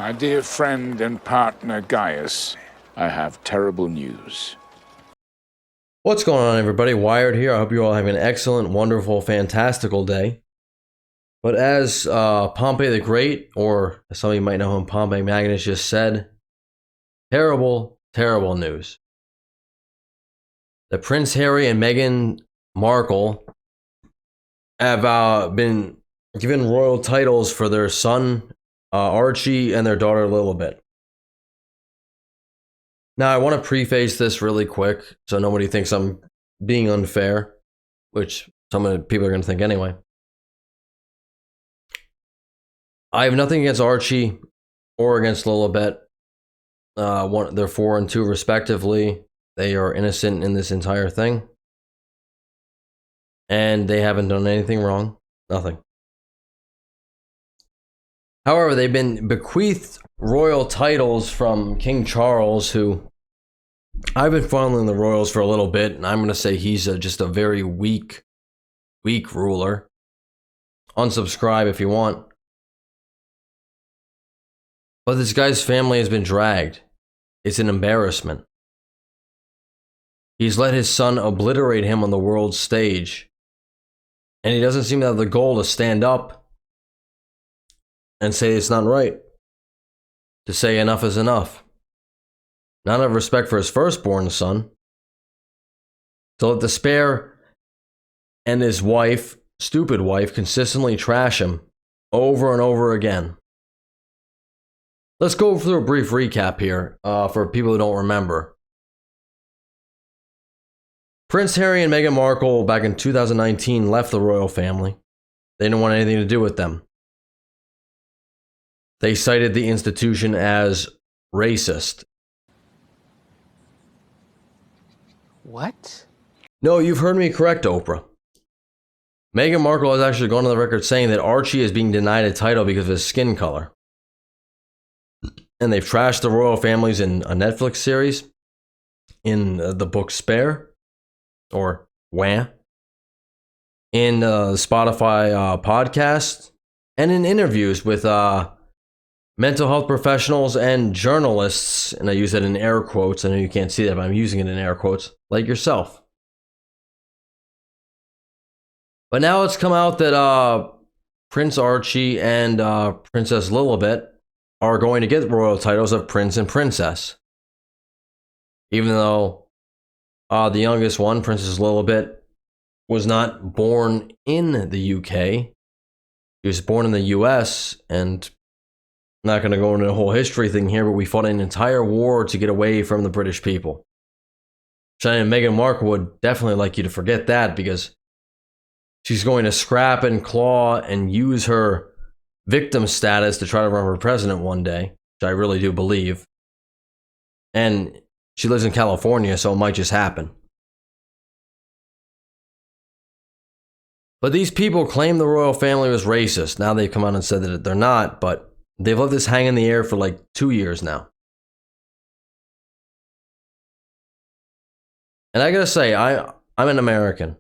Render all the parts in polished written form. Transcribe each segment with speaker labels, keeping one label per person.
Speaker 1: My dear friend and partner Gaius, I have terrible news.
Speaker 2: What's going on, everybody? Wired here. I hope you all have an excellent, wonderful, fantastical day. But as Pompey the Great, or as some of you might know him, Pompey Magnus, just said, terrible, terrible news. That Prince Harry and Meghan Markle have been given royal titles for their son, Archie, and their daughter, Lillibet. Now, I want to preface this really quick so nobody thinks I'm being unfair, which some of the people are going to think anyway. I have nothing against Archie or against Lillibet. They're 4 and 2 respectively. They are innocent in this entire thing. And they haven't done anything wrong. Nothing. However, they've been bequeathed royal titles from King Charles, who I've been following the royals for a little bit, and I'm going to say he's just a very weak ruler. Unsubscribe if you want. But this guy's family has been dragged. It's an embarrassment. He's let his son obliterate him on the world stage. And he doesn't seem to have the goal to stand up and say it's not right. To say enough is enough. Not out of respect for his firstborn son. To let the spare and his wife, stupid wife, consistently trash him over and over again. Let's go through a brief recap here for people who don't remember. Prince Harry and Meghan Markle back in 2019 left the royal family. They didn't want anything to do with them. They cited the institution as racist.
Speaker 3: What?
Speaker 2: No, you've heard me correct, Oprah. Meghan Markle has actually gone on the record saying that Archie is being denied a title because of his skin color. And they've trashed the royal families in a Netflix series, in the book Spare, or Wah, in Spotify podcast, and in interviews with mental health professionals and journalists, and I use that in air quotes. I know you can't see that, but I'm using it in air quotes, like yourself. But now it's come out that Prince Archie and Princess Lillibet are going to get royal titles of Prince and Princess. Even though the youngest one, Princess Lillibet, was not born in the UK. She was born in the US, and I'm not going to go into the whole history thing here, but we fought an entire war to get away from the British people. China and Meghan Markle would definitely like you to forget that, because she's going to scrap and claw and use her victim status to try to run for president one day, which I really do believe. And she lives in California, so it might just happen. But these people claim the royal family was racist. Now they've come out and said that they're not, but they've let this hang in the air for like 2 years now. And I gotta say, I'm an American.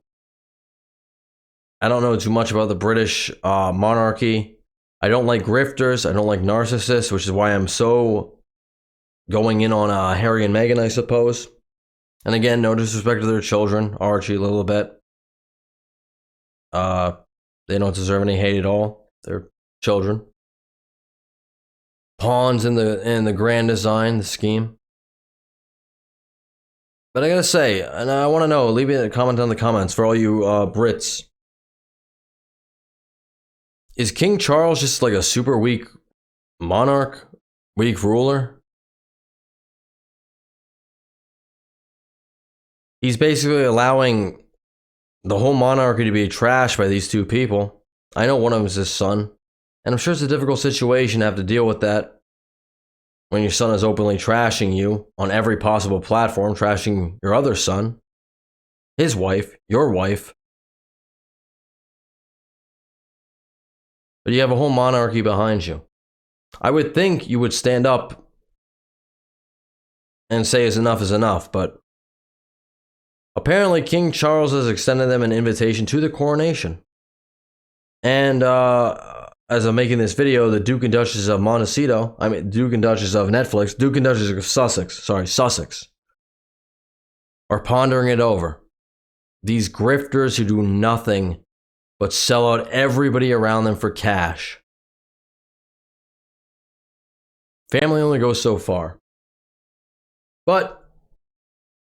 Speaker 2: I don't know too much about the British monarchy. I don't like grifters. I don't like narcissists, which is why I'm so going in on Harry and Meghan, I suppose. And again, no disrespect to their children, Archie, Lillibet. They don't deserve any hate at all. They're children. Pawns in the grand design, the scheme. But I gotta say, and I want to know, leave me a comment down in the comments for all you Brits. Is King Charles just like a super weak monarch? Weak ruler? He's basically allowing the whole monarchy to be trashed by these two people. I know one of them is his son. And I'm sure it's a difficult situation to have to deal with that when your son is openly trashing you on every possible platform, trashing your other son, his wife, your wife. But you have a whole monarchy behind you. I would think you would stand up and say enough is enough, but apparently King Charles has extended them an invitation to the coronation. And as I'm making this video, the Duke and Duchess of Montecito, Duke and Duchess of Netflix, Duke and Duchess of Sussex, are pondering it over. These grifters who do nothing but sell out everybody around them for cash. Family only goes so far. But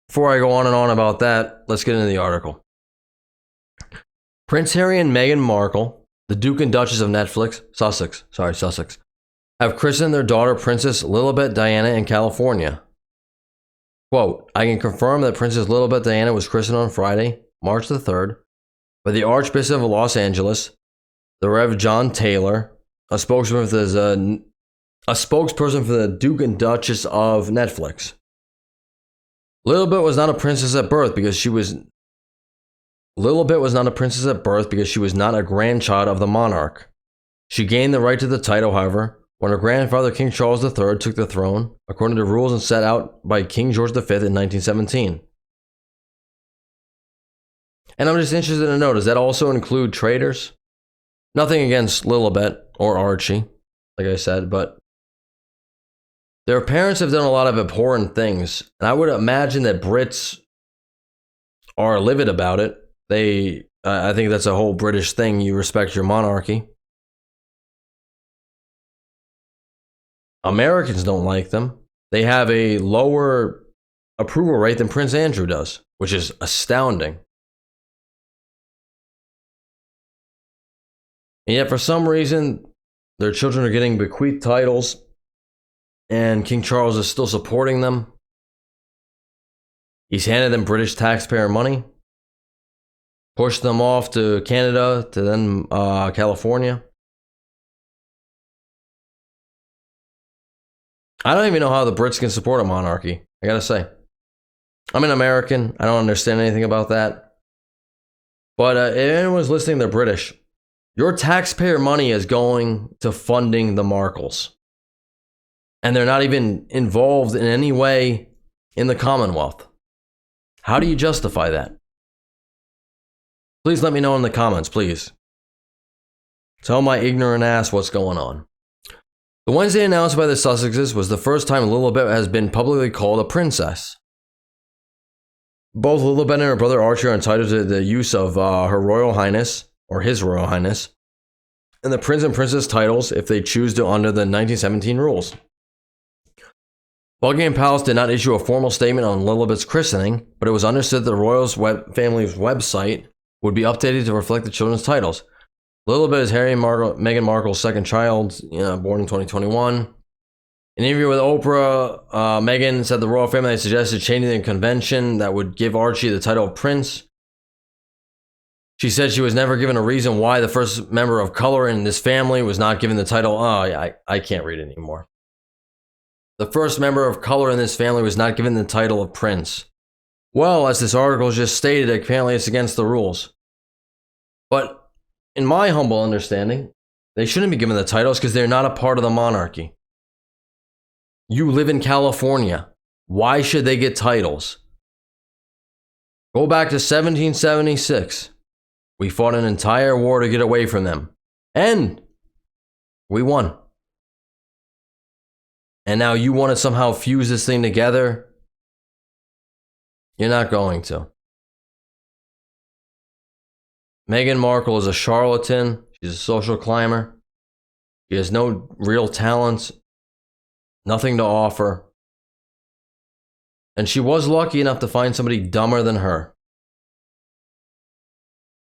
Speaker 2: before I go on and on about that, let's get into the article. Prince Harry and Meghan Markle, the Duke and Duchess of Sussex, have christened their daughter Princess Lillibet Diana in California. Quote, I can confirm that Princess Lillibet Diana was christened on Friday, March the 3rd, by the Archbishop of Los Angeles, the Rev. John Taylor, a spokesperson for the Duke and Duchess of Netflix. Lillibet was not a princess at birth because she was not a grandchild of the monarch. She gained the right to the title, however, when her grandfather King Charles III took the throne, according to rules set out by King George V in 1917. And I'm just interested to know, does that also include traitors? Nothing against Lillibet or Archie, like I said, but their parents have done a lot of abhorrent things, and I would imagine that Brits are livid about it. I think that's a whole British thing. You respect your monarchy. Americans don't like them. They have a lower approval rate than Prince Andrew does, which is astounding. And yet, for some reason, their children are getting bequeathed titles, and King Charles is still supporting them. He's handed them British taxpayer money, pushed them off to Canada, to then California. I don't even know how the Brits can support a monarchy, I gotta say. I'm an American. I don't understand anything about that. But if anyone's listening, they're British. Your taxpayer money is going to funding the Markles. And they're not even involved in any way in the Commonwealth. How do you justify that? Please let me know in the comments, please. Tell my ignorant ass what's going on. The Wednesday announced by the Sussexes was the first time Lillibet has been publicly called a princess. Both Lillibet and her brother Archie are entitled to the use of Her Royal Highness, or His Royal Highness, and the Prince and Princess titles if they choose to under the 1917 rules. Buckingham Palace did not issue a formal statement on Lillibet's christening, but it was understood that the royal family's website would be updated to reflect the children's titles. Lillibet is Harry and Meghan Markle's second child, born in 2021. In an interview with Oprah, Meghan said the royal family had suggested changing the convention that would give Archie the title of prince. She said she was never given a reason why the first member of color in this family was not given the title. I can't read it anymore. The first member of color in this family was not given the title of prince. Well, as this article just stated, apparently it's against the rules. But in my humble understanding, they shouldn't be given the titles because they're not a part of the monarchy. You live in California. Why should they get titles? Go back to 1776. We fought an entire war to get away from them. And we won. And now you want to somehow fuse this thing together? You're not going to. Meghan Markle is a charlatan. She's a social climber. She has no real talents, nothing to offer. And she was lucky enough to find somebody dumber than her.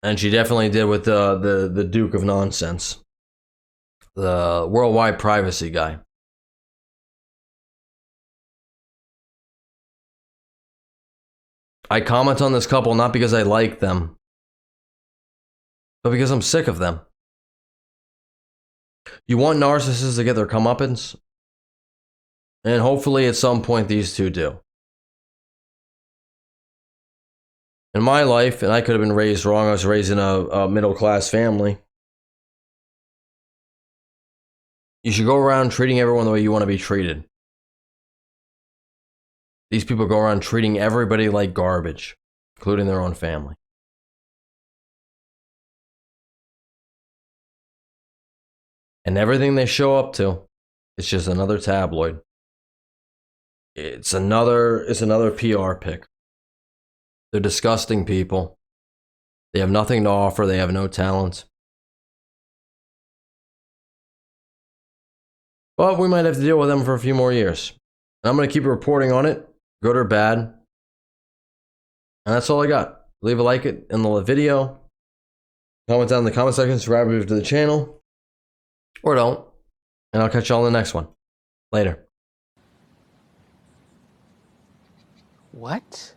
Speaker 2: And she definitely did with the Duke of Nonsense, the worldwide privacy guy. I comment on this couple not because I like them, but because I'm sick of them. You want narcissists to get their comeuppance? And hopefully at some point these two do. In my life, and I could have been raised wrong, I was raised in a middle-class family. You should go around treating everyone the way you want to be treated. These people go around treating everybody like garbage, including their own family. And everything they show up to, it's just another tabloid. It's another PR pick. They're disgusting people. They have nothing to offer. They have no talent. But we might have to deal with them for a few more years. And I'm going to keep reporting on it, good or bad. And that's all I got. Leave a like in the video. Comment down in the comment section, subscribe to the channel. Or don't. And I'll catch y'all in the next one. Later.
Speaker 3: What?